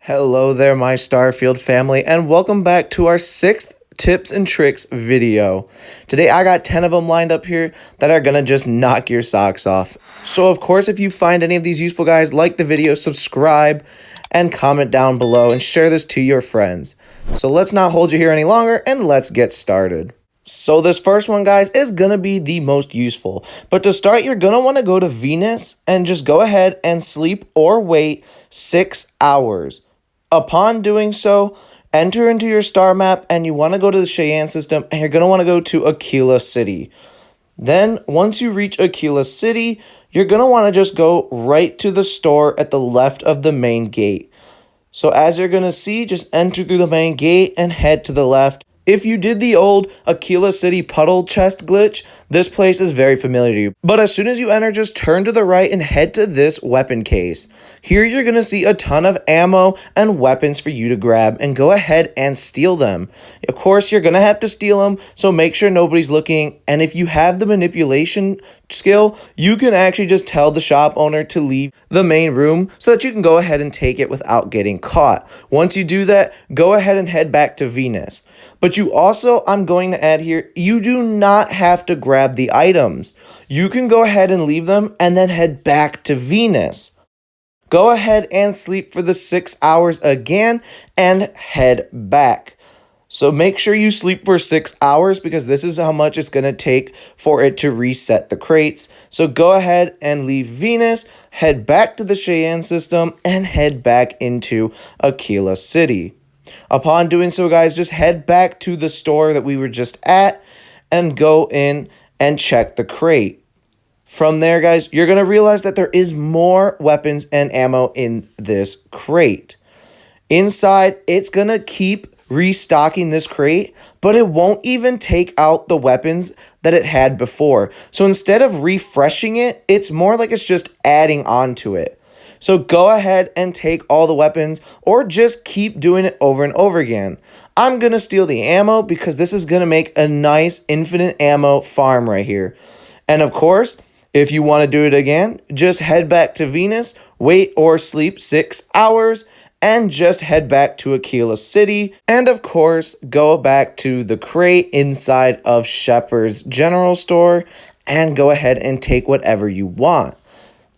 Hello there, my Starfield family, and welcome back to our 6th tips and tricks video. Today I got 10 of them lined up here that are gonna just knock your socks off. So of course, if you find any of these useful, guys, like the video, subscribe, and comment down below and share this to your friends. So let's not hold you here any longer and let's get started. So this first one, guys, is gonna be the most useful. But to start, you're gonna wanna go to Venus and just go ahead and sleep or wait 6 hours. Upon doing so, enter into your star map and you want to go to the Cheyenne system and you're going to want to go to Aquila City. Then once you reach Aquila City, you're going to want to just go right to the store at the left of the main gate. So as you're going to see, just enter through the main gate and head to the left. If you did the old Aquila City puddle chest glitch, this place is very familiar to you. But as soon as you enter, just turn to the right and head to this weapon case. Here you're going to see a ton of ammo and weapons for you to grab and go ahead and steal them. Of course, you're going to have to steal them, so make sure nobody's looking. And if you have the manipulation skill, you can actually just tell the shop owner to leave the main room so that you can go ahead and take it without getting caught. Once you do that, go ahead and head back to Venus. But you also, I'm going to add here, you do not have to grab the items. You can go ahead and leave them and then head back to Venus. Go ahead and sleep for the 6 hours again and head back. So make sure you sleep for 6 hours because this is how much it's going to take for it to reset the crates. So go ahead and leave Venus, head back to the Cheyenne system, and head back into Aquila City. Upon doing so, guys, just head back to the store that we were just at and go in and check the crate. From there, guys, you're going to realize that there is more weapons and ammo in this crate. Inside, it's going to keep restocking this crate, but it won't even take out the weapons that it had before. So instead of refreshing it, it's more like it's just adding on to it. So go ahead and take all the weapons or just keep doing it over and over again. I'm going to steal the ammo because this is going to make a nice infinite ammo farm right here. And of course, if you want to do it again, just head back to Venus, wait or sleep 6 hours, and just head back to Aquila City. And of course, go back to the crate inside of Shepherd's General Store and go ahead and take whatever you want.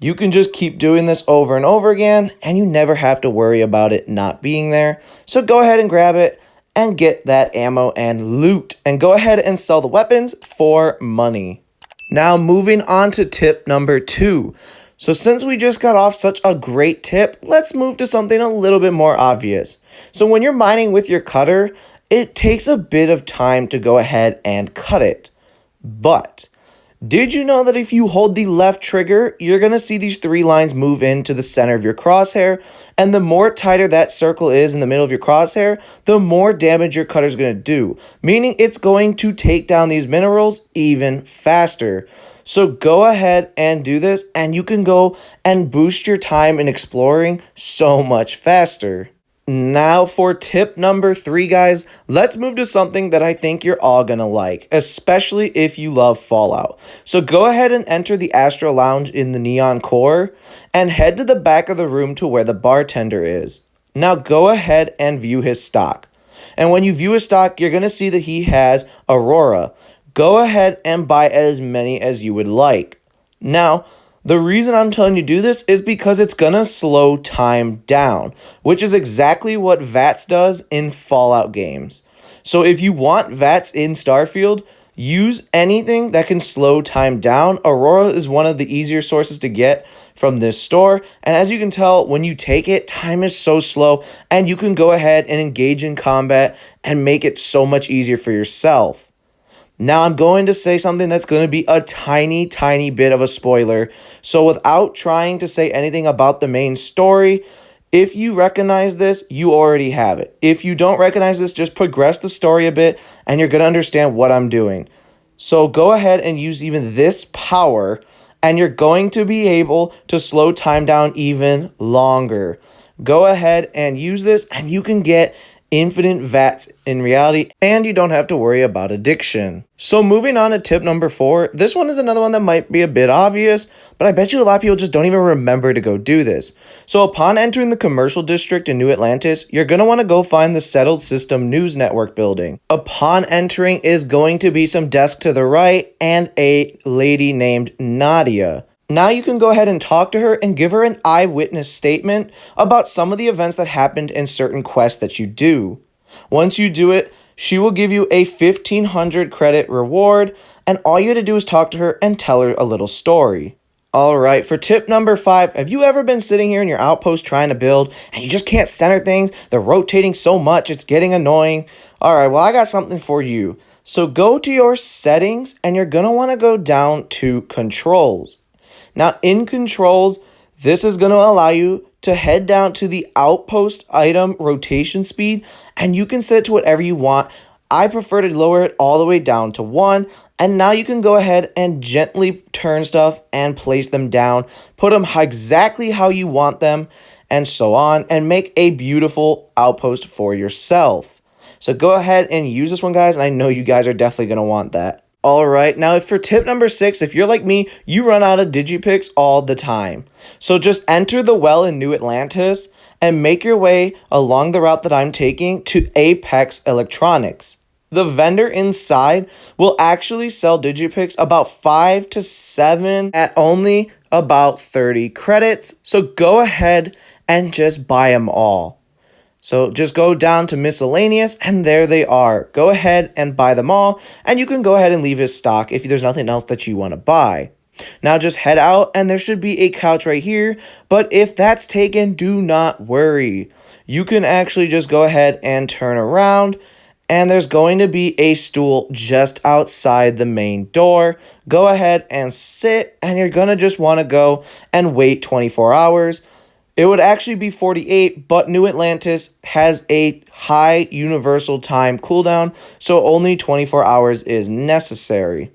You can just keep doing this over and over again, and you never have to worry about it not being there. So go ahead and grab it and get that ammo and loot, and go ahead and sell the weapons for money. Now moving on to tip number 2. So since we just got off such a great tip, let's move to something a little bit more obvious. So when you're mining with your cutter, it takes a bit of time to go ahead and cut it. But did you know that if you hold the left trigger, you're going to see these 3 lines move into the center of your crosshair, and the more tighter that circle is in the middle of your crosshair, the more damage your cutter is going to do, meaning it's going to take down these minerals even faster. So go ahead and do this, and you can go and boost your time in exploring so much faster. Now for tip number 3, guys, let's move to something that I think you're all gonna like, especially if you love Fallout. So go ahead and enter the Astro Lounge in the Neon Core and head to the back of the room to where the bartender is. Now go ahead and view his stock. And when you view his stock, you're gonna see that he has Aurora. Go ahead and buy as many as you would like. Now, the reason I'm telling you to do this is because it's going to slow time down, which is exactly what V.A.T.S does in Fallout games. So if you want V.A.T.S in Starfield, use anything that can slow time down. Aurora is one of the easier sources to get from this store. And as you can tell, when you take it, time is so slow and you can go ahead and engage in combat and make it so much easier for yourself. Now I'm going to say something that's going to be a tiny bit of a spoiler. So without trying to say anything about the main story, if you recognize this, you already have it. If you don't recognize this, just progress the story a bit and you're going to understand what I'm doing. So go ahead and use even this power and you're going to be able to slow time down even longer. Go ahead and use this and you can get infinite V.A.T.S in reality, and you don't have to worry about addiction. So moving on to tip number 4, this one is another one that might be a bit obvious, but I bet you a lot of people just don't even remember to go do this. So upon entering the commercial district in New Atlantis, you're going to want to go find the Settled System News Network building. Upon entering is going to be some desk to the right and a lady named Nadia. Now you can go ahead and talk to her and give her an eyewitness statement about some of the events that happened in certain quests that you do. Once you do it, she will give you a 1500 credit reward, and all you have to do is talk to her and tell her a little story. Alright, for tip number 5, have you ever been sitting here in your outpost trying to build and you just can't center things? They're rotating so much, it's getting annoying. Alright, well I got something for you. So go to your settings and you're going to want to go down to controls. Now in controls, this is going to allow you to head down to the outpost item rotation speed, and you can set it to whatever you want. I prefer to lower it all the way down to 1, and now you can go ahead and gently turn stuff and place them down, put them exactly how you want them, and so on, and make a beautiful outpost for yourself. So go ahead and use this one, guys, and I know you guys are definitely going to want that. Alright, now for tip number 6, if you're like me, you run out of Digipicks all the time. So just enter the well in New Atlantis and make your way along the route that I'm taking to Apex Electronics. The vendor inside will actually sell Digipicks about 5 to 7 at only about 30 credits. So go ahead and just buy them all. So just go down to miscellaneous and there they are. Go ahead and buy them all, and you can go ahead and leave his stock if there's nothing else that you want to buy. Now just head out and there should be a couch right here, but if that's taken, do not worry. You can actually just go ahead and turn around and there's going to be a stool just outside the main door. Go ahead and sit, and you're going to just want to go and wait 24 hours. It would actually be 48, but New Atlantis has a high universal time cooldown, so only 24 hours is necessary.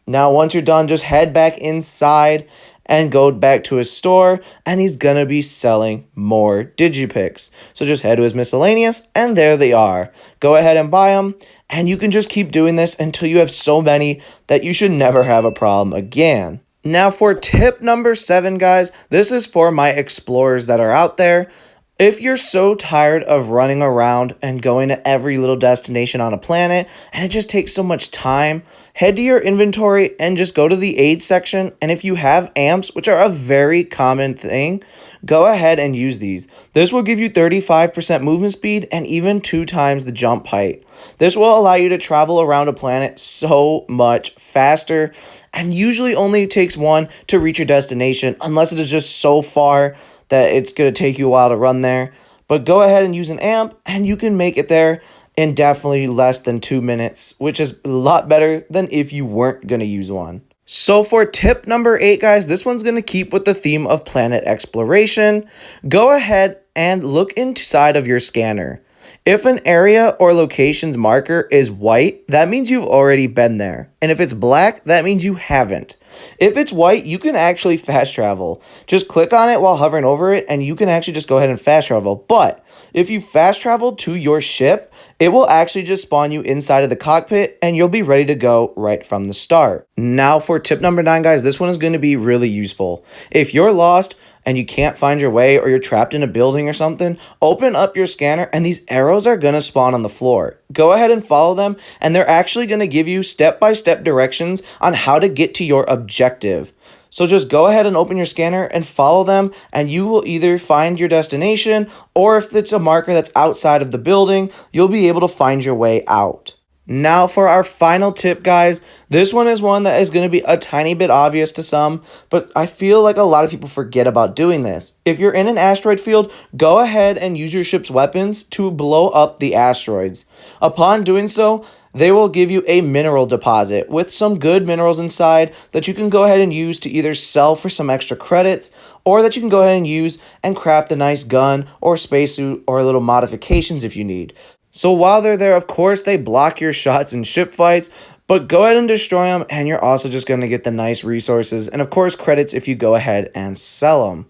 Now, once you're done, just head back inside and go back to his store, and he's going to be selling more Digipicks. So just head to his miscellaneous, and there they are. Go ahead and buy them, and you can just keep doing this until you have so many that you should never have a problem again. Now for tip number 7, guys, this is for my explorers that are out there. If you're so tired of running around and going to every little destination on a planet, and it just takes so much time, head to your inventory and just go to the aid section, and if you have amps, which are a very common thing, go ahead and use these. This will give you 35% movement speed and even 2 times the jump height. This will allow you to travel around a planet so much faster, and usually only takes 1 to reach your destination, unless it is just so far that it's going to take you a while to run there. But go ahead and use an amp, and you can make it there in definitely less than 2 minutes, which is a lot better than if you weren't going to use one. So for tip number 8, guys, this one's going to keep with the theme of planet exploration. Go ahead and look inside of your scanner. If an area or location's marker is white, that means you've already been there. And if it's black, that means you haven't. If it's white, you can actually fast travel. Just click on it while hovering over it, and you can actually just go ahead and fast travel. But if you fast travel to your ship, it will actually just spawn you inside of the cockpit, and you'll be ready to go right from the start. Now for tip number 9, guys, this one is going to be really useful. If you're lost and you can't find your way, or you're trapped in a building or something, open up your scanner and these arrows are going to spawn on the floor. Go ahead and follow them, and they're actually going to give you step-by-step directions on how to get to your objective. So just go ahead and open your scanner and follow them, and you will either find your destination, or if it's a marker that's outside of the building, you'll be able to find your way out. Now for our final tip, guys, this one is one that is going to be a tiny bit obvious to some, but I feel like a lot of people forget about doing this. If you're in an asteroid field, go ahead and use your ship's weapons to blow up the asteroids. Upon doing so, they will give you a mineral deposit with some good minerals inside that you can go ahead and use to either sell for some extra credits, or that you can go ahead and use and craft a nice gun or spacesuit or little modifications if you need. So while they're there, of course, they block your shots in ship fights, but go ahead and destroy them, and you're also just going to get the nice resources and, of course, credits if you go ahead and sell them.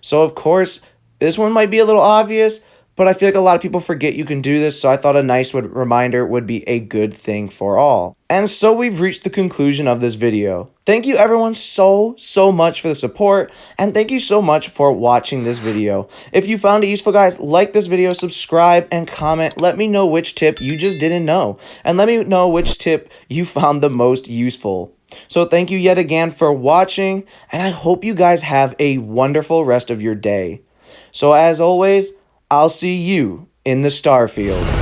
So, of course, this one might be a little obvious, But I feel like a lot of people forget you can do this, so I thought a nice reminder would be a good thing for all. And so we've reached the conclusion of this video. Thank you everyone so much for the support, and thank you so much for watching this video. If you found it useful, guys, like this video, subscribe, and comment. Let me know which tip you just didn't know, and let me know which tip you found the most useful. So thank you yet again for watching, and I hope you guys have a wonderful rest of your day. So as always, I'll see you in the starfield.